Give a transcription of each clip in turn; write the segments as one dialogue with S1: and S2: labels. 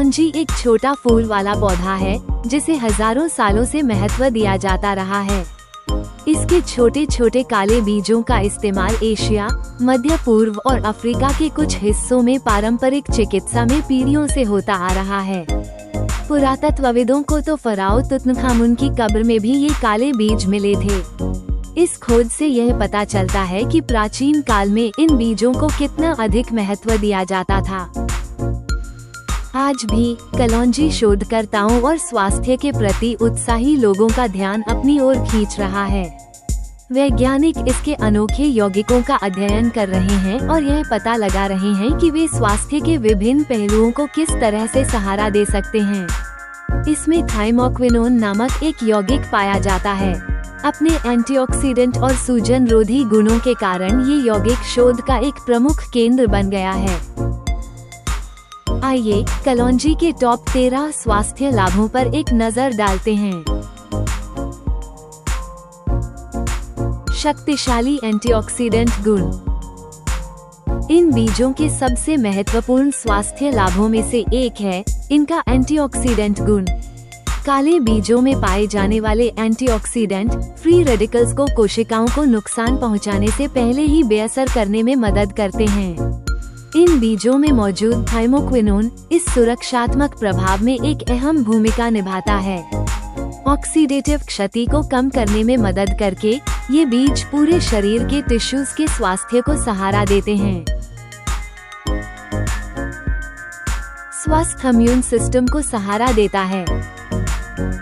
S1: कलौंजी एक छोटा फूल वाला पौधा है जिसे हजारों सालों से महत्व दिया जाता रहा है। इसके छोटे छोटे काले बीजों का इस्तेमाल एशिया, मध्य पूर्व और अफ्रीका के कुछ हिस्सों में पारंपरिक चिकित्सा में पीढ़ियों से होता आ रहा है। पुरातत्वविदों को तो फराओ तुतनखामुन की कब्र में भी ये काले बीज मिले थे। इस खोज से यह पता चलता है कि प्राचीन काल में इन बीजों को कितना अधिक महत्व दिया जाता था। आज भी कलौंजी शोधकर्ताओं और स्वास्थ्य के प्रति उत्साही लोगों का ध्यान अपनी ओर खींच रहा है। वैज्ञानिक इसके अनोखे यौगिकों का अध्ययन कर रहे हैं और यह पता लगा रहे हैं कि वे स्वास्थ्य के विभिन्न पहलुओं को किस तरह से सहारा दे सकते हैं। इसमें थाइमोक्विनोन नामक एक यौगिक पाया जाता है। अपने एंटीऑक्सीडेंट और सूजन रोधी गुणों के कारण ये यौगिक शोध का एक प्रमुख केंद्र बन गया है। आइए कलौंजी के टॉप 13 स्वास्थ्य लाभों पर एक नजर डालते हैं। शक्तिशाली एंटीऑक्सीडेंट गुण। इन बीजों के सबसे महत्वपूर्ण स्वास्थ्य लाभों में से एक है इनका एंटीऑक्सीडेंट गुण। काले बीजों में पाए जाने वाले एंटीऑक्सीडेंट फ्री रेडिकल्स को कोशिकाओं को नुकसान पहुंचाने से पहले ही बेअसर करने में मदद करते हैं। इन बीजों में मौजूद थाइमोक्विनोन इस सुरक्षात्मक प्रभाव में एक अहम भूमिका निभाता है। ऑक्सीडेटिव क्षति को कम करने में मदद करके ये बीज पूरे शरीर के टिश्यूज के स्वास्थ्य को सहारा देते हैं। स्वस्थ इम्यून सिस्टम को सहारा देता है।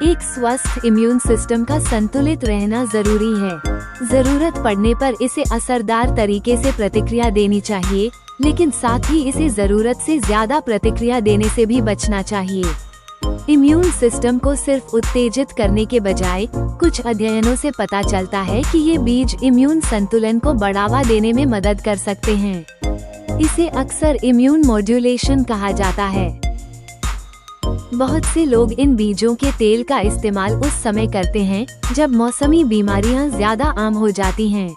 S1: एक स्वस्थ इम्यून सिस्टम का संतुलित रहना जरूरी है। जरूरत पड़ने पर इसे असरदार तरीके से प्रतिक्रिया देनी चाहिए, लेकिन साथ ही इसे जरूरत से ज्यादा प्रतिक्रिया देने से भी बचना चाहिए। इम्यून सिस्टम को सिर्फ उत्तेजित करने के बजाय कुछ अध्ययनों से पता चलता है कि ये बीज इम्यून संतुलन को बढ़ावा देने में मदद कर सकते हैं। इसे अक्सर इम्यून मॉड्यूलेशन कहा जाता है। बहुत से लोग इन बीजों के तेल का इस्तेमाल उस समय करते हैं जब मौसमी बीमारियां ज्यादा आम हो जाती हैं।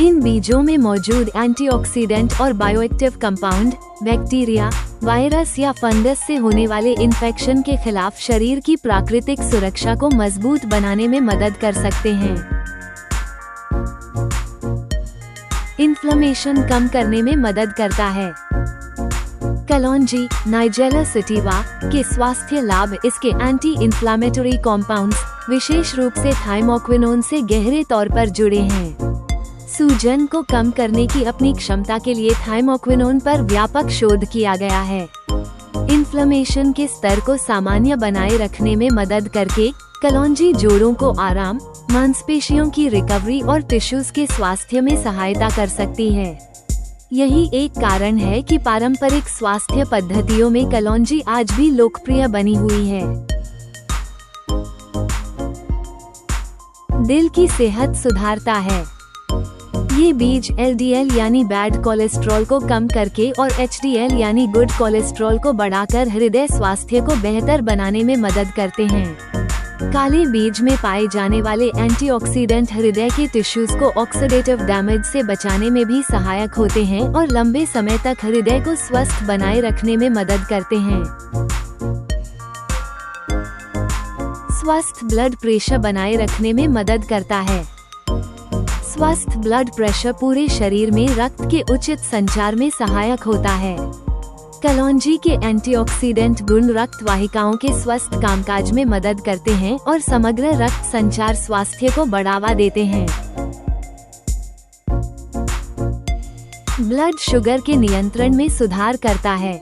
S1: इन बीजों में मौजूद एंटीऑक्सीडेंट और बायोएक्टिव कंपाउंड बैक्टीरिया, वायरस या फंगस से होने वाले इन्फेक्शन के खिलाफ शरीर की प्राकृतिक सुरक्षा को मजबूत बनाने में मदद कर सकते हैं। इन्फ्लेमेशन कम करने में मदद करता है। कलौंजी नाइजेला सटिवा के स्वास्थ्य लाभ इसके एंटी इन्फ्लामेटरी कॉम्पाउंड्स, विशेष रूप से थाइमोक्विनोन से गहरे तौर पर जुड़े हैं। सूजन को कम करने की अपनी क्षमता के लिए थाइमोक्विनोन पर व्यापक शोध किया गया है। इन्फ्लेमेशन के स्तर को सामान्य बनाए रखने में मदद करके कलौंजी जोड़ों को आराम, मांसपेशियों की रिकवरी और टिश्यूज के स्वास्थ्य में सहायता कर सकती है। यही एक कारण है कि पारंपरिक स्वास्थ्य पद्धतियों में कलौंजी आज भी लोकप्रिय बनी हुई है। दिल की सेहत सुधारता है। ये बीज LDL यानी बैड कोलेस्ट्रॉल को कम करके और HDL यानी गुड कोलेस्ट्रॉल को बढ़ाकर हृदय स्वास्थ्य को बेहतर बनाने में मदद करते हैं। काले बीज में पाए जाने वाले एंटीऑक्सीडेंट हृदय के टिश्यूज को ऑक्सीडेटिव डैमेज से बचाने में भी सहायक होते हैं और लंबे समय तक हृदय को स्वस्थ बनाए रखने में मदद करते हैं। स्वस्थ ब्लड प्रेशर बनाए रखने में मदद करता है। स्वस्थ ब्लड प्रेशर पूरे शरीर में रक्त के उचित संचार में सहायक होता है। कलौंजी के एंटीऑक्सीडेंट गुण रक्त वाहिकाओं के स्वस्थ कामकाज में मदद करते हैं और समग्र रक्त संचार स्वास्थ्य को बढ़ावा देते हैं। ब्लड शुगर के नियंत्रण में सुधार करता है।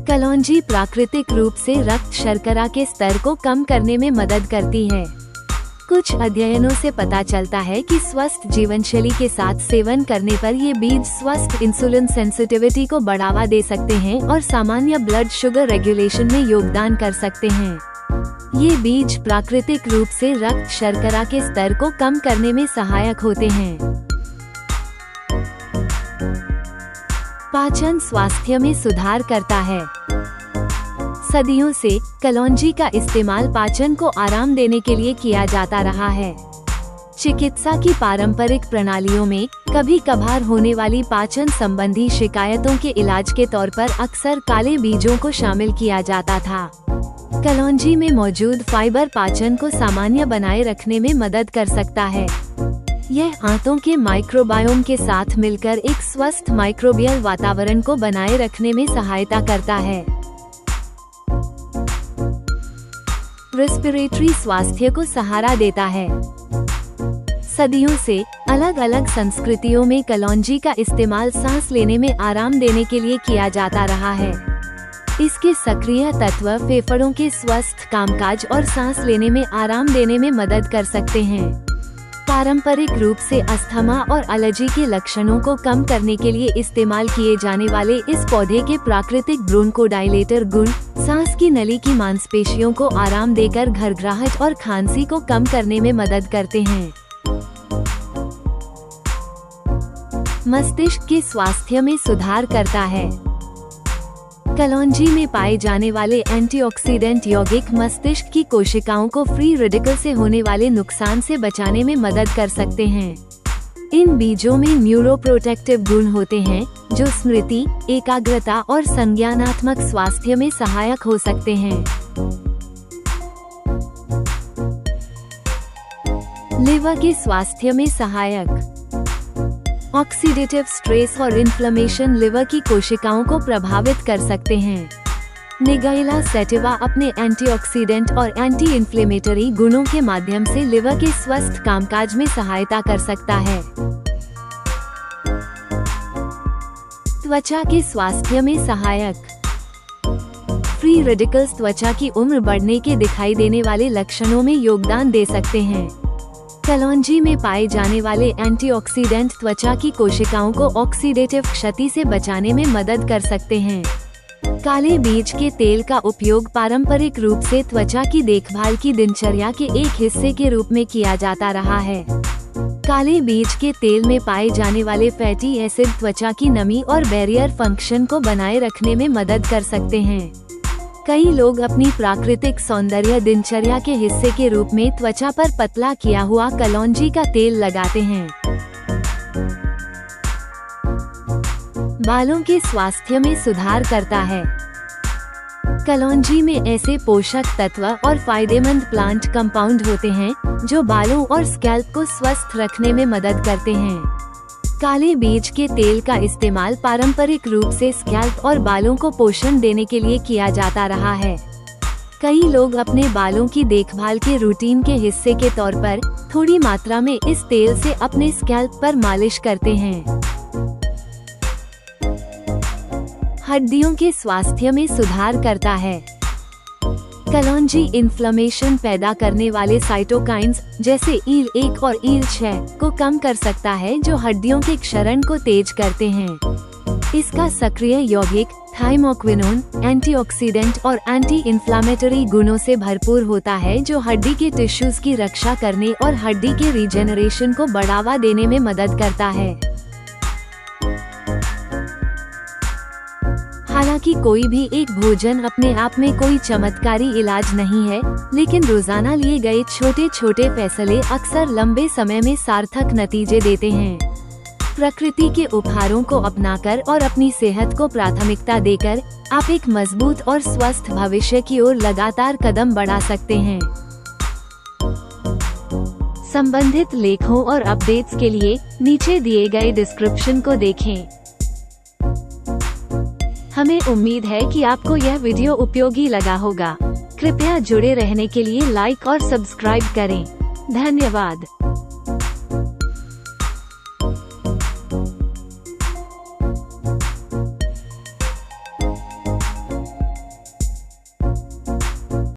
S1: कलौंजी प्राकृतिक रूप से रक्त शर्करा के स्तर को कम करने में मदद करती है। कुछ अध्ययनों से पता चलता है कि स्वस्थ जीवनशैली के साथ सेवन करने पर ये बीज स्वस्थ इंसुलिन सेंसिटिविटी को बढ़ावा दे सकते हैं और सामान्य ब्लड शुगर रेगुलेशन में योगदान कर सकते हैं। ये बीज प्राकृतिक रूप से रक्त शर्करा के स्तर को कम करने में सहायक होते हैं। पाचन स्वास्थ्य में सुधार करता है। सदियों से कलौंजी का इस्तेमाल पाचन को आराम देने के लिए किया जाता रहा है। चिकित्सा की पारंपरिक प्रणालियों में कभी कभार होने वाली पाचन संबंधी शिकायतों के इलाज के तौर पर अक्सर काले बीजों को शामिल किया जाता था। कलौंजी में मौजूद फाइबर पाचन को सामान्य बनाए रखने में मदद कर सकता है। यह आंतों के माइक्रोबायोम के साथ मिलकर एक स्वस्थ माइक्रोबियल वातावरण को बनाए रखने में सहायता करता है। रेस्पिरेटरी स्वास्थ्य को सहारा देता है। सदियों से अलग अलग संस्कृतियों में कलौंजी का इस्तेमाल सांस लेने में आराम देने के लिए किया जाता रहा है। इसके सक्रिय तत्व फेफड़ों के स्वस्थ कामकाज और सांस लेने में आराम देने में मदद कर सकते हैं। पारंपरिक रूप से अस्थमा और एलर्जी के लक्षणों को कम करने के लिए इस्तेमाल किए जाने वाले इस पौधे के प्राकृतिक ब्रोंकोडाइलेटर गुण सांस की नली की मांसपेशियों को आराम देकर घरघराहट और खांसी को कम करने में मदद करते हैं। मस्तिष्क के स्वास्थ्य में सुधार करता है। कलौंजी में पाए जाने वाले एंटीऑक्सीडेंट यौगिक मस्तिष्क की कोशिकाओं को फ्री रेडिकल से होने वाले नुकसान से बचाने में मदद कर सकते हैं। इन बीजों में न्यूरोप्रोटेक्टिव गुण होते हैं जो स्मृति, एकाग्रता और संज्ञानात्मक स्वास्थ्य में सहायक हो सकते हैं। लिवर के स्वास्थ्य में सहायक। ऑक्सीडेटिव स्ट्रेस और इन्फ्लेमेशन लिवर की कोशिकाओं को प्रभावित कर सकते हैं। निगैला सैटिवा अपने एंटीऑक्सीडेंट और एंटी इन्फ्लेमेटरी गुणों के माध्यम से लिवर के स्वस्थ कामकाज में सहायता कर सकता है। त्वचा के स्वास्थ्य में सहायक। फ्री रेडिकल्स त्वचा की उम्र बढ़ने के दिखाई देने वाले लक्षणों में योगदान दे सकते हैं। कलौंजी में पाए जाने वाले एंटीऑक्सीडेंट त्वचा की कोशिकाओं को ऑक्सीडेटिव क्षति से बचाने में मदद कर सकते हैं। काले बीज के तेल का उपयोग पारंपरिक रूप से त्वचा की देखभाल की दिनचर्या के एक हिस्से के रूप में किया जाता रहा है। काले बीज के तेल में पाए जाने वाले फैटी एसिड त्वचा की नमी और बैरियर फंक्शन को बनाए रखने में मदद कर सकते हैं। कई लोग अपनी प्राकृतिक सौंदर्य दिनचर्या के हिस्से के रूप में त्वचा पर पतला किया हुआ कलौंजी का तेल लगाते हैं। बालों के स्वास्थ्य में सुधार करता है। कलौंजी में ऐसे पोषक तत्व और फायदेमंद प्लांट कंपाउंड होते हैं जो बालों और स्कैल्प को स्वस्थ रखने में मदद करते हैं। काले बीज के तेल का इस्तेमाल पारंपरिक रूप से स्कैल्प और बालों को पोषण देने के लिए किया जाता रहा है। कई लोग अपने बालों की देखभाल के रूटीन के हिस्से के तौर पर थोड़ी मात्रा में इस तेल से अपने स्कैल्प पर मालिश करते हैं। हड्डियों के स्वास्थ्य में सुधार करता है। कलौंजी इन्फ्लेमेशन पैदा करने वाले साइटोकाइंस जैसे IL-1 और IL-6 को कम कर सकता है जो हड्डियों के क्षरण को तेज करते हैं। इसका सक्रिय यौगिक थाइमोक्विनोन एंटीऑक्सीडेंट और एंटी इन्फ्लामेटरी गुणों से भरपूर होता है जो हड्डी के टिश्यूज की रक्षा करने और हड्डी के रीजेनरेशन को बढ़ावा देने में मदद करता है। हालांकि कोई भी एक भोजन अपने आप में कोई चमत्कारी इलाज नहीं है, लेकिन रोजाना लिए गए छोटे छोटे फैसले अक्सर लंबे समय में सार्थक नतीजे देते हैं। प्रकृति के उपहारों को अपनाकर और अपनी सेहत को प्राथमिकता देकर आप एक मजबूत और स्वस्थ भविष्य की ओर लगातार कदम बढ़ा सकते हैं। संबंधित लेखों और अपडेट्स के लिए नीचे दिए गए डिस्क्रिप्शन को देखें। हमें उम्मीद है कि आपको यह वीडियो उपयोगी लगा होगा। कृपया जुड़े रहने के लिए लाइक और सब्सक्राइब करें। धन्यवाद।